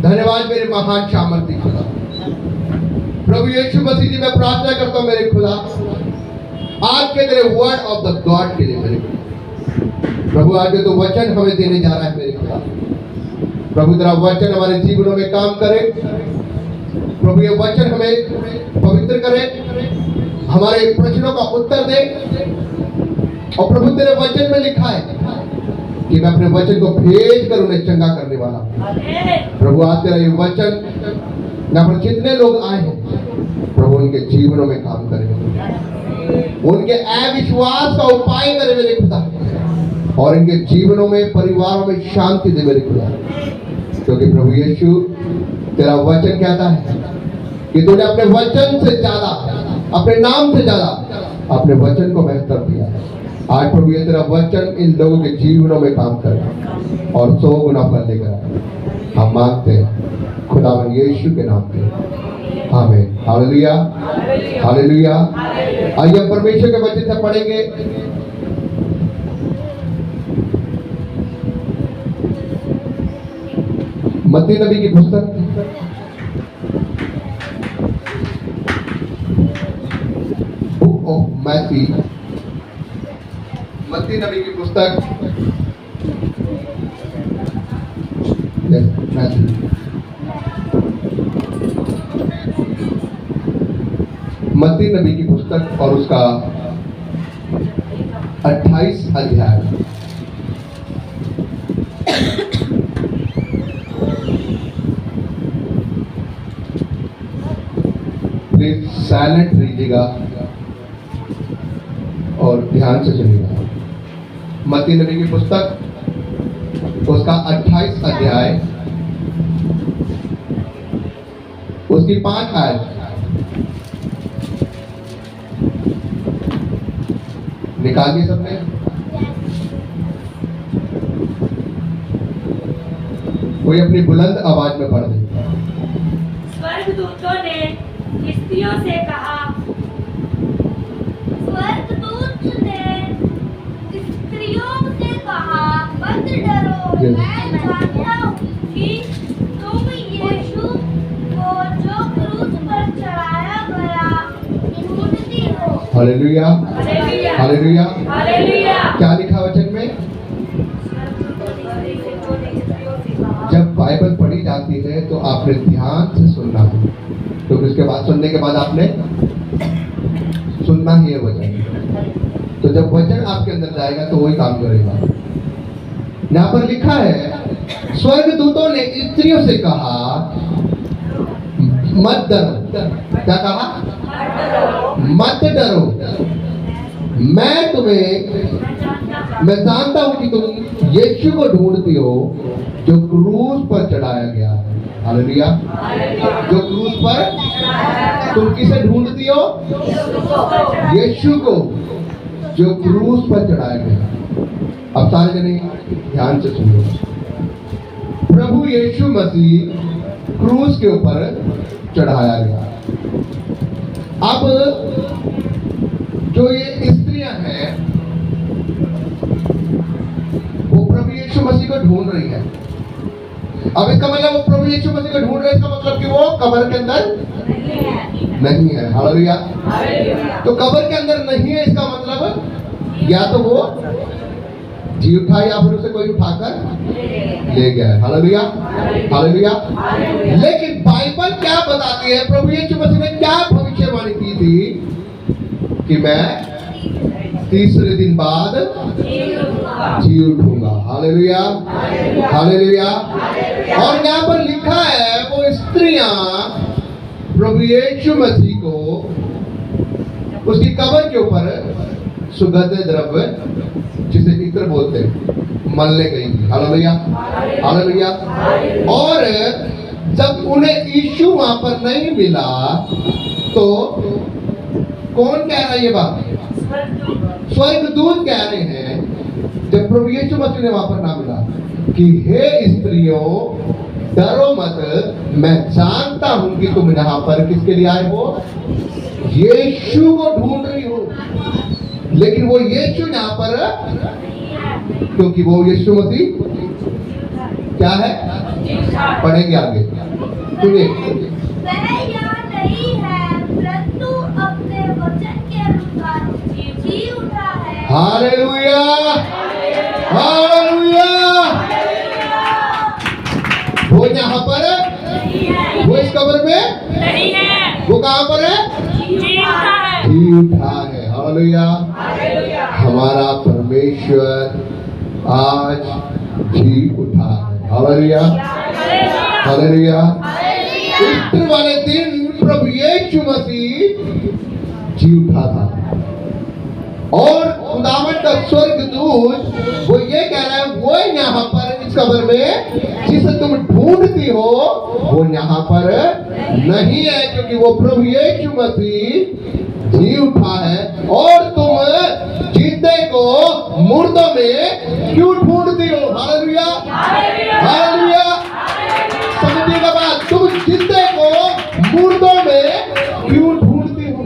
धन्यवाद मेरे महान सामर्थ्य खुदा। प्रभु यीशु मसीह जी, मैं प्रार्थना करता हूँ मेरे खुदा, आज के तेरे वर्ड ऑफ द गॉड के लिए मेरे खुदा। प्रभु आज जो वचन हमें देने जा रहा है मेरे खुदा, प्रभु तेरा वचन हमारे जीवनों में काम करे। प्रभु ये वचन हमें पवित्र करे, हमारे प्रश्नों का उत्तर दे। और प्रभु तेरे वचन में लिखा है कि मैं अपने वचन को भेज कर उन्हें चंगा करने वाला हूं। प्रभु आज तेरा ये वचन यहाँ पर जितने लोग आए हैं प्रभु उनके जीवनों में काम करे, उनके अविश्वास का उपाय करे मेरे खुदा, और इनके जीवनों में परिवारों में शांति दे मेरे खुदा। क्योंकि प्रभु यीशु तेरा वचन कहता है कि तूने अपने वचन से ज्यादा, अपने नाम से ज्यादा अपने वचन को महत्व दिया। आज प्रभु ये तेरा वचन इन लोगों के जीवनों में काम करे और 100 गुना फल लेकर आए, हम मांगते हैं खुदावन यीशु के नाम पे, आमीन। Hallelujah, hallelujah. आइए हम परमेश्वर के वचन से पढ़ेंगे। मत्ती नबी की पुस्तक बुक ऑफ मैथ्यू, मत्ती नबी की पुस्तक मत्ती नबी की पुस्तक और उसका 28 अध्याय। प्लीज साइलेंट रहिएगा और ध्यान से सुनिएगा। मत्ती नबी की पुस्तक उसका 28 अध्याय, उसकी 5 आयत। निकालिए सबने। कोई अपनी बुलंद आवाज में पढ़ दे। स्वर्गदूतों ने स्त्रियों से कहा, मत डरो, मैं जानता हूँ कि तुम यीशु को जो क्रूस पर चढ़ाया गया ढूंढती हो। Hallelujah, hallelujah, hallelujah. क्या लिखा वचन में? जब बाइबल पढ़ी जाती है तो आपने ध्यान से सुनना है, क्योंकि उसके बाद सुनने के बाद आपने सुनना ही है वचन। तो जब वचन आपके अंदर जाएगा तो वही काम करेगा। यहाँ पर लिखा है, स्वर्गदूतों ने स्त्रियों से कहा मत डरो। क्या कहा? मत डरो, मैं जानता हूं कि तुम यीशु को ढूंढती हो जो क्रूस पर चढ़ाया गया है। हालेलुया। जो क्रूस पर, तुम किसे ढूंढती हो? यीशु को जो क्रूस पर चढ़ाया गया। अब सारे जने ध्यान से सुनो। प्रभु यीशु मसीह क्रूस के ऊपर चढ़ाया गया। अब जो ये स्त्रियां हैं वो प्रभु यीशु मसीह को ढूंढ रही है। अब इसका मतलब वो प्रभु यीशु मसीह को ढूंढ रहे हैं, इसका मतलब कि वो कब्र के अंदर नहीं है। हालेलुया। तो कब्र के अंदर नहीं है, इसका मतलब या तो वो जी उठा या फिर उसे कोई उठाकर ले गया है। Hallelujah, hallelujah. लेकिन बाइबल क्या बताती है? प्रभु यीशु मसीह ने क्या भविष्यवाणी की थी कि मैं तीसरे दिन बाद जी उठूंगा। Hallelujah, hallelujah. और यहाँ पर लिखा है वो स्त्रियां प्रभु यीशु मसीह को उसकी कब्र के ऊपर सुगंध द्रव्य, जिसे इत्र बोलते हैं, मलने गई थी। Hallelujah, hallelujah. और जब उन्हें यीशु वहां पर नहीं मिला तो कौन कह रहा है ये बात? स्वर्गदूत कह रहे हैं जब प्रभु यीशु मसीह ने वहां पर ना मिला कि हे स्त्रियों डरो मत, मैं जानता हूं कि तुम यहाँ पर किसके लिए आए हो? यीशु को ढूंढ रही हो। लेकिन वो यीशु यहाँ पर क्योंकि वो यीशु मसीह क्या है, पढ़ेंगे आगे, सुनिए। वह यहाँ नहीं है, परंतु अपने वचन के अनुसार जी उठा है। Hallelujah, hallelujah. वो यहाँ पर है, वो इस कब्र में नहीं है, वो कहाँ पर है, जी उठा है, जी उठा है। हालेलुया। हमारा परमेश्वर आज जी उठा है। Hallelujah, hallelujah. ईस्टर वाले दिन प्रभु यीशु मसीह जी उठा था और खुदावंद का स्वर्गदूत वो ये कह रहा है, वो यहाँ पर इस कब्र में जिसे तुम ढूंढती हो वो यहाँ पर नहीं है, क्योंकि वो प्रभु यीशु मसीह जी उठा है। और तुम जिंदे को मुर्दों में क्यों ढूंढती हो? Hallelujah, hallelujah. समझिएगा बात, तुम जिंदे को मुर्दों में क्यों ढूंढती हो?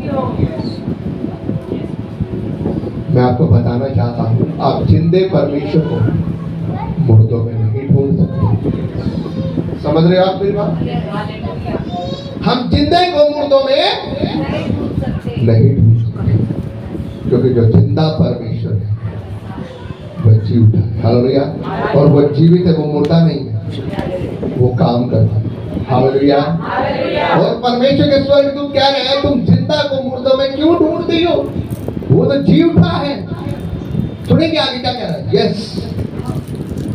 मैं आपको बताना चाहता हूं, आप जिंदे परमेश्वर को मुर्दों में नहीं ढूंढ सकते। समझ रहे हो आप मेरी बात? हम जिंदे को मुर्दों में नहीं ढूंढ सकते, क्योंकि जो जिंदा परमेश्वर है वह जी उठा है। हालेलुया। और वो जीवित है, वो मुर्दा नहीं है, वो काम करता है। हालेलुया। और परमेश्वर के स्वर्गदूत कह रहे हैं, तुम जिंदा को मुर्दों में क्यों ढूंढती हो? वो तो जी उठा है। सुनेंगे आगे क्या कह रहा है। यस,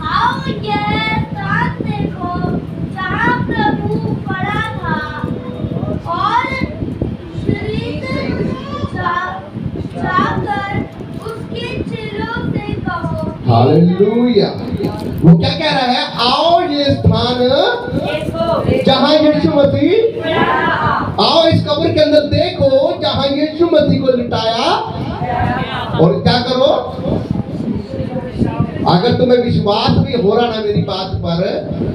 आओ ये साथ देखो, जहाँ प्रभु पड़ा था, और जाकर उसके चेलों से कहो। हालेलुया। वो क्या कह रहा है? आओ ये स्थान जहाँ यीशु मसीह, आओ इस कब्र के अंदर देखो जहाँ यीशु मसीह को लिटाया, और क्या करो? अगर तुम्हें विश्वास नहीं हो रहा ना मेरी बात पर,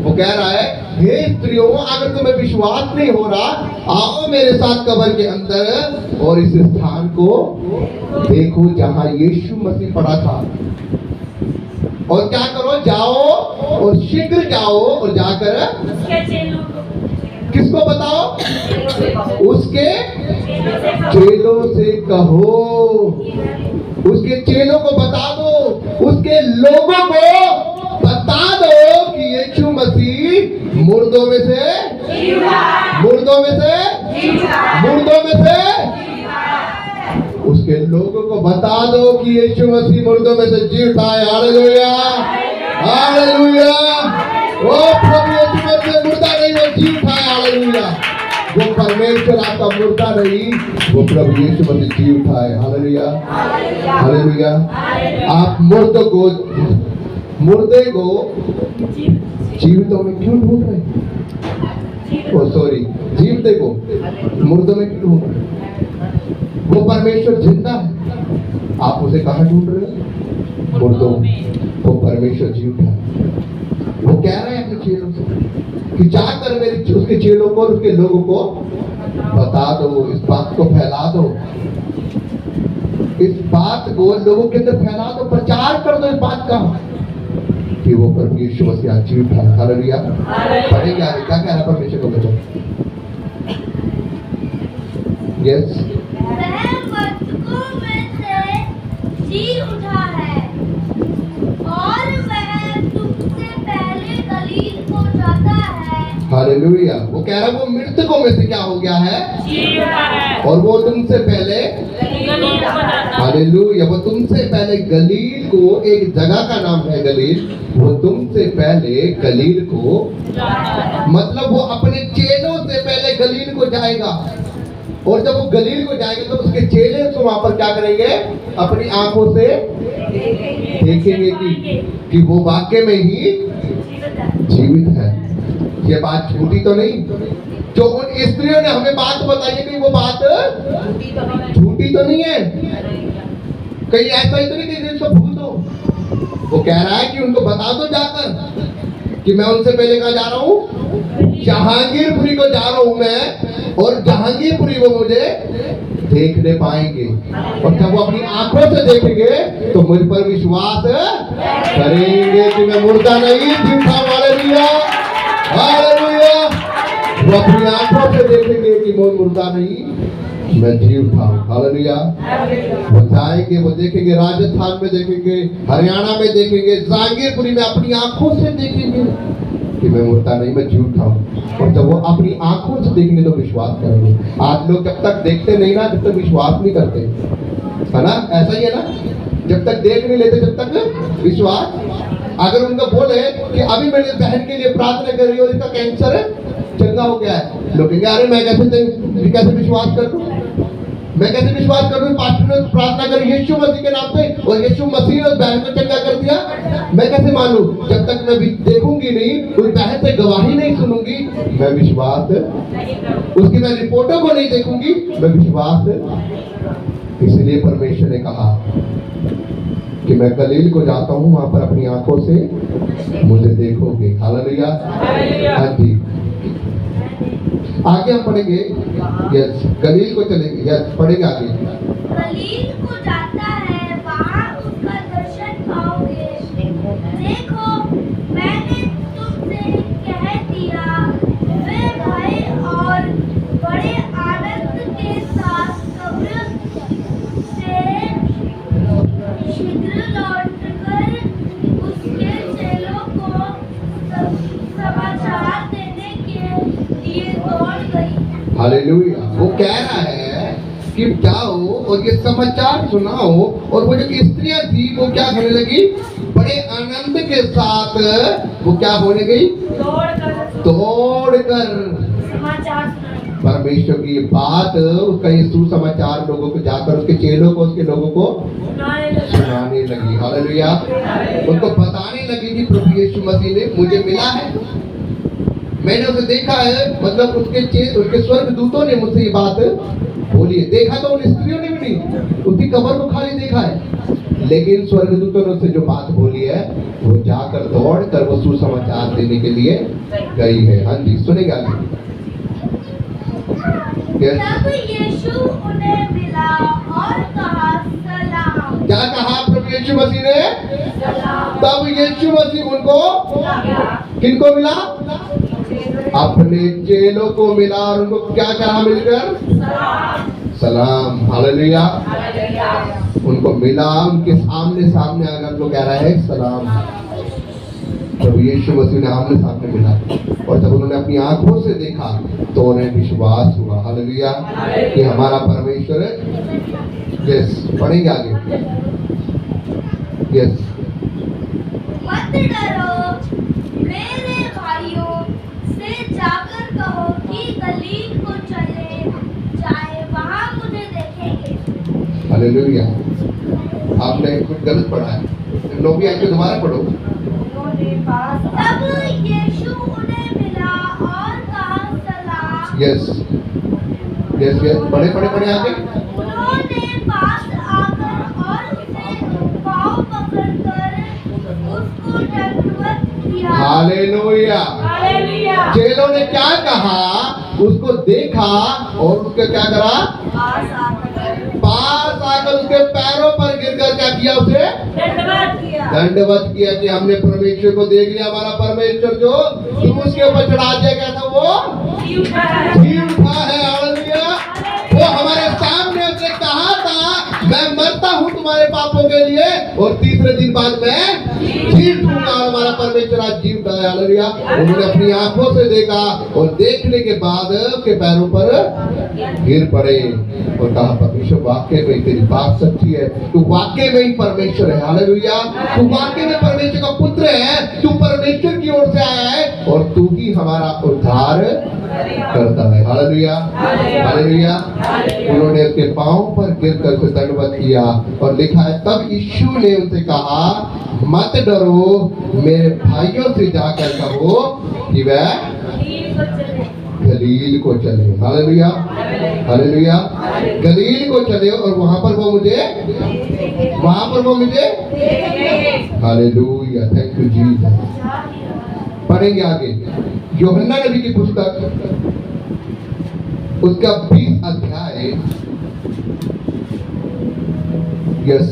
वो कह रहा है, हे स्त्रियों, अगर तुम्हें विश्वास नहीं हो रहा, आओ मेरे साथ कब्र के अंदर और इस स्थान को देखो जहाँ यीशु मसीह पड़ा था। और क्या करो? जाओ और शीघ्र जाओ और जाकर किसको बताओ? उसके चेलों से कहो, उसके चेलों को बता दो, उसके लोगों को बता दो कि यीशु मसीह मुर्दों में से, मुर्दों में से, मुर्दों में से, उसके लोगों को बता दो कि यीशु मसीह मुर्दों में से जी उठा है। Hallelujah, hallelujah. वो प्रभु यीशु मसीह मुर्दा नहीं, वो जी उठा है। हालेलुया। वो परमेश्वर आपका मुर्दा नहीं, वो प्रभु यीशु मसीह जी उठा है। Hallelujah, hallelujah. आप मुर्दों को, मुर्दे को जीवितों में क्यों ढूंढ रहे हैं? ओ सॉरी, जीविते को मुर्दों में क्यों ढूंढ रहे हैं? वो परमेश्वर जिंदा है, आप उसे कहाँ ढूंढ रहे हो? मुर्दों में। वो परमेश्वर जी उठा है। वो कह रहे हैं अपने चेलों से कि जाकर मेरे उसके चेलों को, उसके लोगों को बता दो, इस बात को फैला दो, इस बात को लोगों के अंदर फैला दो, प्रचार कर दो इस बात का कि वो प्रभु यीशु मसीह आज जी उठा है। हालेलुया। पढ़ेंगे आगे क्या कह रहा है परमेश्वर को, बताओ। यस, वह मृतकों में से जी उठा है, और वह तुमसे पहले गलील को जाता है। हालेलुया। वो कह रहा है वो मृतकों में से क्या हो गया है? जी उठा है, और वो तुमसे पहले, गलील को जाता है। हालेलुया, वो तुमसे पहले गलील को, एक जगह का नाम है गलील, वो तुमसे पहले गलील को जाता है। मतलब वो अपने चेलों से पहले गलील को जाएगा, और जब वो गलील को जाएगा तो उसके चेले उसको वहां पर क्या करेंगे? अपनी आंखों से देखेंगे कि वो वाकई में ही जीवित है। ये बात झूठी तो नहीं? जो उन स्त्रियों ने हमें बात बताई है, कि वो बात झूठी तो नहीं है? कहीं ऐसा ही तो नहीं कि इसको भूल दो। वो कह रहा है कि उनको बता दो जाकर कि मैं उनसे पहले कहाँ जा रहा हूँ? जहांगीरपुरी को जा रहा हूँ मैं, और जहांगीरपुरी वो मुझे देखने पाएंगे, और जब वो अपनी आंखों से देखेंगे तो मुझ पर विश्वास करेंगे कि मैं मुर्दा नहीं झूठा। Hallelujah, hallelujah. वो अपनी आंखों से देखेंगे कि मैं मुर्दा नहीं, मैं जी उठा हूँ। हालेलुया। वो जाएंगे, वो देखेंगे, राजस्थान में देखेंगे, हरियाणा में देखेंगे, जहांगीरपुरी में अपनी आंखों से देखेंगे कि मैं मुर्दा नहीं, मैं जी उठा हूँ। और जब वो अपनी आंखों से देखेंगे तो विश्वास करेंगे। आज लोग जब तक देखते नहीं ना, जब तक विश्वास नहीं करते, है ना? ऐसा ही है ना, जब तक देख नहीं लेते तब तक विश्वास। अगर उनको बोले कि अभी मेरी बहन के लिए प्रार्थना कर रही हो, इसका कैंसर चंगा हो गया है, लोग कहेंगे अरे मैं कैसे विश्वास कर दूं, मैं कैसे विश्वास कर दूं? पास्टर ने प्रार्थना करी यीशु मसीह के नाम पे और यीशु मसीह ने उस बहन को चंगा कर दिया, मैं कैसे मानूं? जब तक मैं देखूंगी नहीं, उस बहन से गवाही नहीं सुनूंगी, मैं विश्वास, उसकी मैं रिपोर्टों को नहीं देखूंगी, मैं विश्वास। इसलिए परमेश्वर ने कहा कि मैं गलील को जाता हूँ, वहां पर अपनी आंखों से मुझे देखोगे। हालेलुया, हाँ जी। आगे हम पढ़ेंगे, यस, गलील को चलेंगे, यस, पढ़ेंगे आगे। गलील को जाता है, वहाँ उसका दर्शन पाओगे। देखो मैंने तुमसे कह दिया, वे भय और बड़े आनंद के साथ कब्र से शीघ्र लौटकर उसके चेलों को समाचार देने के लिए दौड़ गई। हालेलुया। वो कह रहा है कि जाओ और ये समाचार सुनाओ, और वो जो स्त्रियां थी वो क्या होने लगी? बड़े आनंद के साथ वो क्या होने गई? दौड़कर समाचार परमेश्वर की बात, उसका ये सुसमाचार लोगों को जाकर उसके चेलों को, उसके लोगों को सुनाने लगी। हालेलुया। उनको बताने लगी कि प्रभु यीशु मसीह ने मुझे मिला है, मैंने उसे देखा है, मतलब उसके स्वर्ग दूतों ने मुझसे ये बात बोली है। देखा तो उन स्त्रियों ने भी नहीं, उसकी कब्र को खाली देखा है, लेकिन स्वर्गदूतों ने उससे जो बात बोली है वो जाकर दौड़ कर वो सुसमाचार देने के लिए गई है। हाँ जी, सुनेगा आगे। तब यीशु उन्हें मिला और कहा सलाम। क्या कहा प्रभु यीशु मसीह ने? तब यीशु मसीह उनको, किनको मिला? अपने चेलों को मिला, और उनको क्या कहा मिलकर? सलाम। हालेलुया। उनको मिला, उनके सामने सामने आकर उनको कह रहा है सलाम। प्रभु यीशु मसीह ने आमने सामने मिला, और जब उन्होंने अपनी आंखों से देखा तो उन्हें विश्वास हुआ। हालेलुया, कि हमारा परमेश्वर है। यस, पढ़ेंगे आगे। यस। मत डरो मेरे भाइयों, से जाकर कहो कि गलील को चले जाए, वहाँ मुझे देखेंगे। हालेलुया। आपने कुछ गलत पढ़ा है, 9वीं आयत को दोबारा पढ़ो। तब यीशु उन्हें मिला और कहा सलाम। यस यस यस, पढ़े पढ़े पढ़े आगे। उन्होंने पास आकर और उसे पाँव पकड़कर उसको दंडवत किया। हालेलुया। चेलों ने क्या कहा? उसको देखा और उसके क्या करा? पास आकर उसके पैरों पर गिरकर क्या किया? उसे दंडवत किया कि हमने परमेश्वर को देख लिया। हमारा परमेश्वर जो तुम उसके ऊपर चढ़ा दिया गया था वो जी उठा है। हालेलुया। वो हमारे सामने उसने कहा था मैं मरता हूँ तुम्हारे पापों के लिए, और तीसरे दिन बाद मैं जी उठूंगा। और हमारा परमेश्वर आज जी उठा है। हालेलुया। उन्होंने अपनी आंखों से देखा, और देखने के बाद उसके पैरों पर गिर पड़े और कहा परमेश्वर वाकई में तेरी बात सच्ची है, तू वाकई में ही परमेश्वर है। हालेलुया। तू वाकई में परमेश्वर का पुत्र है, तू परमेश्वर की ओर से आया है, और तू ही हमारा उद्धार करता है। Hallelujah, hallelujah. उन्होंने उसके पांव पर गिरकर उसे दंडवत किया, और लिखा है तब यीशु ने उनसे कहा मत डरो, मेरे भाइयों से जाकर कहो कि वह गलील को चले। Hallelujah, hallelujah. गलील को चले, और वहां पर वो मुझे हालेलुया। Thank you Jesus. पढ़ेंगे आगे यूहन्ना नबी की पुस्तक, उसका 20 अध्याय यस,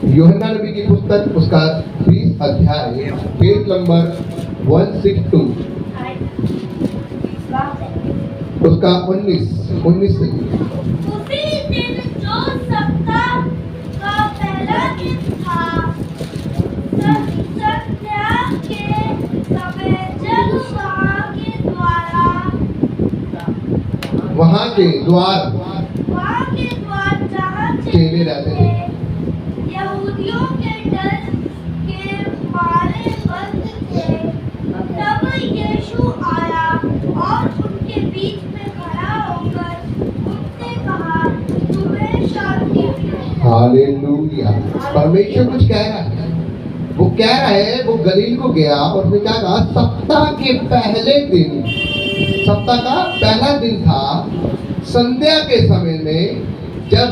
यूहन्ना नबी की पुस्तक उसका 20 अध्याय पेज नंबर 162 उसका 19 से। उसी दिन जो सप्ताह का पहला दिन था, संध्या के समय जब वहाँ के द्वार जहाँ चेले रहते थे, यहूदियों के डर के मारे बंद थे, तब यीशु आया और उनके बीच में खड़ा होकर उनसे कहा, तुम्हें शांति मिले। हालेलुया। परमेश्वर कुछ कह रहा है, वो कह रहा है, वो गलील को गया और उसने क्या कहा, सप्ताह के पहले दिन, सप्ताह का पहला दिन था, संध्या के समय में, जब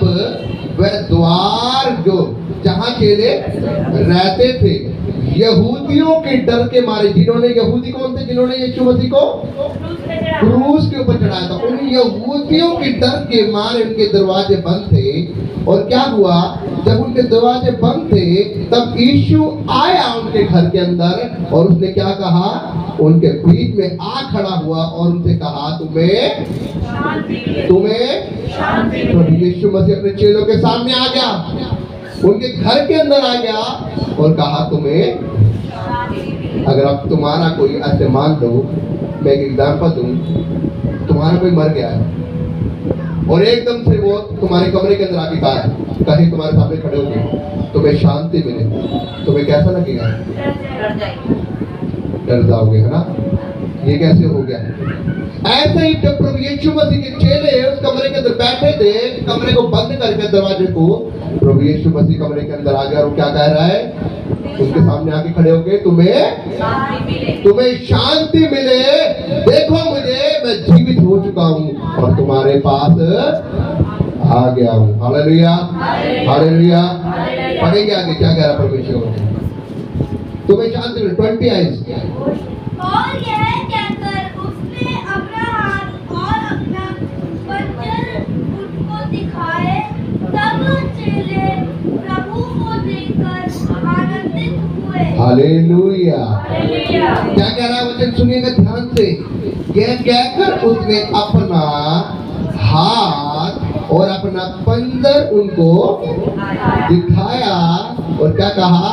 वह द्वार जो जहाँ चेले रहते थे, यहूदियों के डर के मारे, जिन्होंने, यहूदी कौन थे जिन्होंने यीशु मसीह को क्रूस के ऊपर चढ़ाया था, उन यहूदियों के डर के मारे उनके दरवाजे बंद थे। और क्या हुआ, जब उनके दरवाजे बंद थे तब यीशु आया उनके घर के अंदर और उसने क्या कहा, उनके बीच में आ खड़ा हुआ और उनसे कहा, तुम्हें तो यीशु मसीह अपने चेलों के सामने आ गया, उनके घर के अंदर आ गया और कहा, तुम्हें, अगर अब तुम्हारा कोई, ऐसे मान लो, मैं एक एग्जाम्पल दूं, तुम्हारा कोई मर गया है और एकदम से वो तुम्हारे कमरे के अंदर आके कहे तुम्हारे सामने खड़े होके तुम्हें शांति मिले, तुम्हें कैसा लगेगा? डर जाओगे, है ना? ये कैसे हो गया? ऐसे ही जब प्रभु यीशु मसीह के चेले उस कमरे के अंदर बैठे थे, कमरे को बंद करके दरवाजे को, प्रभु यीशु मसीह कमरे के अंदर आ गया और क्या कह रहा है, उसके सामने आके खड़े होके, तुम्हें शांति मिले, देखो मुझे, मैं जीवित हो चुका हूँ और तुम्हारे पास आ गया हूँ। Hallelujah, hallelujah. पढ़ेंगे आगे क्या कह रहा परमेश्वर, तुम्हें शांति मिले। 20 आइज। और यह कहकर उसने अपना हाथ और अपना पंजर उनको दिखाए, तब चेले प्रभु को देखकर आनंदित हुए। हालेलुया। क्या कह रहा है वचन, सुनिएगा ध्यान से। यह कहकर उसने अपना हाथ और अपना पंजर उनको दिखाया और क्या कहा,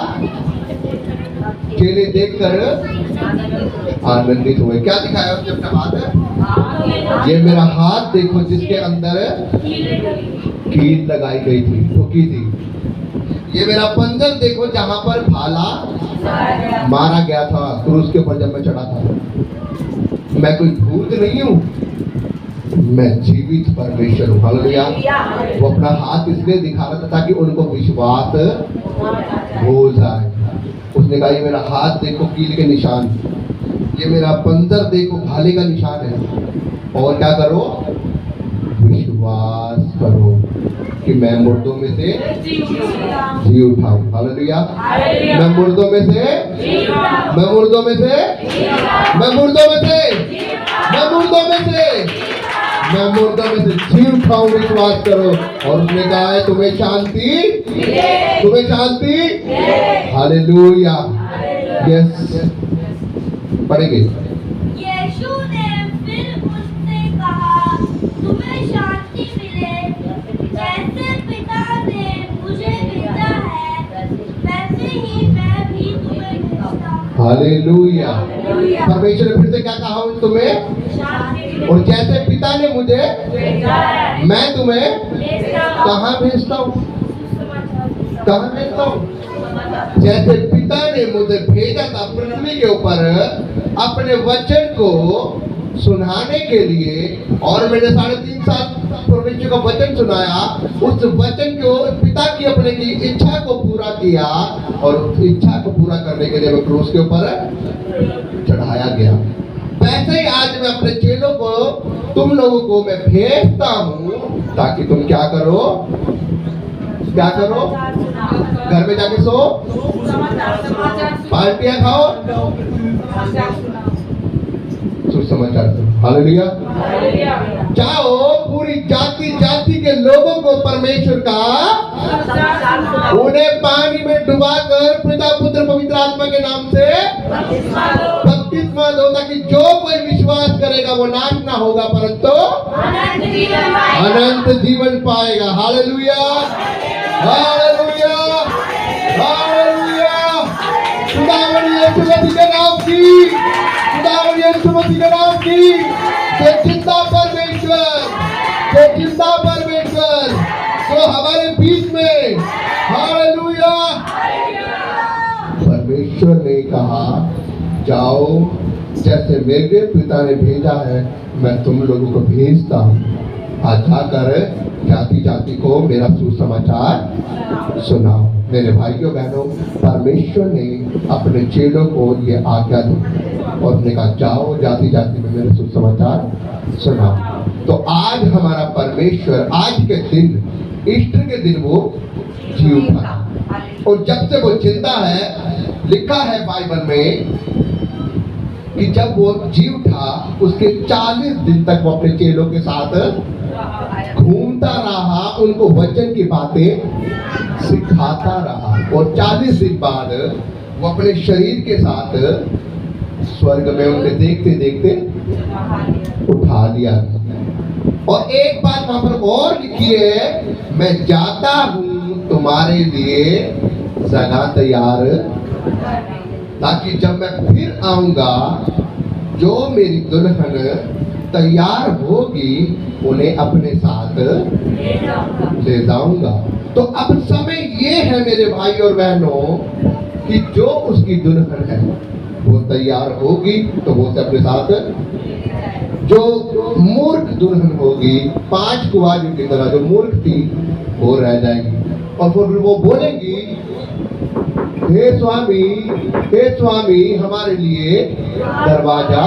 चेले देखकर आनंदित हुए। क्या दिखाया उसने अपना हाथ? ये मेरा हाथ देखो जिसके अंदर कील लगाई गई थी, ठोकी थी। ये मेरा पंजर देखो जहां पर भाला मारा गया था क्रूस के ऊपर जब मैं चढ़ा था। मैं कोई भूत नहीं हूं, मैं जीवित परमेश्वर हूं। हालेलुया। वो अपना हाथ इसलिए दिखा रहा था ताकि उनको विश्वास हो जाए। उसने कहा, ये मेरा हाथ देखो कील के निशान, ये मेरा पंजर देखो भाले का निशान है, और क्या करो, विश्वास करो कि मैं मुर्दों में से जी उठाऊं। हालेलुया। मैं मुर्दों में से मैं मुर्दों में से मैं मुर्दों में से मैं मुर्दों में से मैं मुर्दों में से जी उठाऊं, विश्वास करो। और उसने कहा है, तुम्हें शांति, तुम्हें शांति। हालेलुया। यस, पढ़ेंगे। यीशु ने फिर उससे कहा, तुम्हें शांति मिले, जैसे पिता ने मुझे भेजा है, वैसे ही मैं भी तुम्हें भेजता हूँ। हालेलुया। परमेश्वर ने फिर से क्या कहा तुम्हें, और जैसे पिता ने मुझे, मैं तुम्हें कहाँ भेजता हूँ, कहाँ भेजता हूँ? जैसे पिता ने मुझे भेजा था पृथ्वी के ऊपर अपने वचन को सुनाने के लिए, और मैंने 3.5 साल परमेश्वर का वचन सुनाया, उस वचन को पिता की अपने की इच्छा को पूरा किया, और उस इच्छा को पूरा करने के लिए मैं क्रूस के ऊपर चढ़ाया गया। वैसे ही आज मैं अपने चेलों को, तुम लोगों को मैं भेजता हूँ ताकि तुम क्या करो, क्या करो, घर में जाके सो, पार्टियां खाओ, सुसमाचार सुनो। हालेलुया। जाओ पूरी जाति जाति के लोगों को परमेश्वर का उन्हें पानी में डुबाकर पिता पुत्र पवित्र आत्मा के नाम से बपतिस्मा दो, ताकि जो कोई विश्वास करेगा वो नाश ना होगा परंतु अनंत जीवन पाएगा। Hallelujah, hallelujah, hallelujah. खुदावंद यीशु मसीह के नाम की, खुदावंद यीशु मसीह के नाम की। जो जिंदा परमेश्वर, जो जिंदा परमेश्वर जो हमारे बीच में, हालेलुया। परमेश्वर ने कहा जाओ, जैसे मेरे पिता ने भेजा है मैं तुम लोगों को भेजता हूँ। आज जाकर जाति जाति को मेरा सुसमाचार सुनाओ। मेरे भाइयों बहनों, परमेश्वर ने अपने चेलों को ये आज्ञा दी और उसने कहा जाओ जाति जाति में मेरे सुसमाचार सुनाओ। तो आज हमारा परमेश्वर आज के दिन, ईस्टर के दिन वो जी उठा, और जब से वो जिंदा है, लिखा है बाइबल में कि जब वो जी उठा उसके 40 दिन तक वो अपने चेलों के साथ घूमता रहा, उनको वचन की बातें सिखाता रहा, और 40 दिन बाद वो अपने शरीर के साथ स्वर्ग में उनके देखते देखते उठा लिया। और एक बात वहां पर और लिखी है, मैं जाता हूं तुम्हारे लिए जगह तैयार, ताकि जब मैं फिर आऊंगा जो मेरी दुल्हन तैयार होगी उन्हें अपने साथ ले जाऊंगा। तो अब समय ये है मेरे भाई और बहनों कि जो उसकी दुल्हन है वो तैयार होगी तो वो उसे अपने साथ, जो मूर्ख दुल्हन होगी 5 कुंवारियों की तरह जो मूर्ख थी वो रह जाएगी, और फिर वो बोलेंगी हे स्वामी हमारे लिए दरवाजा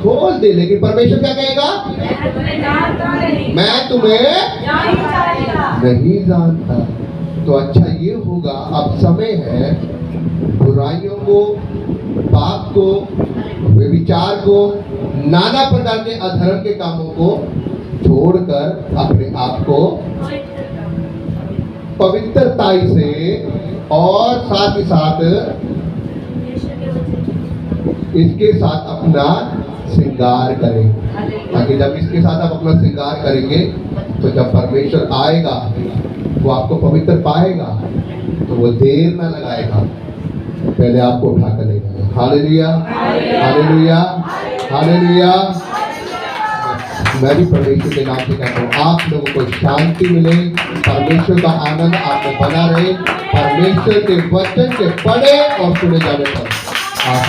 खोल दे। लेकिन परमेश्वर क्या कहेगा? मैं तुम्हें नहीं जानता। तो अच्छा ये होगा, अब समय है बुराइयों को, पाप को, व्यभिचार को, नाना प्रकार के अधर्म के कामों को छोड़कर अपने आप को पवित्रताई से और साथ ही साथ इसके साथ अपना श्रृंगार करें, ताकि जब इसके साथ आप अपना श्रृंगार करेंगे तो जब परमेश्वर आएगा वो आपको पवित्र पाएगा तो वो देर ना लगाएगा, पहले आपको उठा कर ले जाएगा। Hallelujah, hallelujah, hallelujah. मैं भी परमेश्वर के नाम से कहता हूँ आप लोगों को शांति मिले, परमेश्वर का आनंद आप में बना रहे, परमेश्वर के वचन के पढ़े और सुने जाने पर आप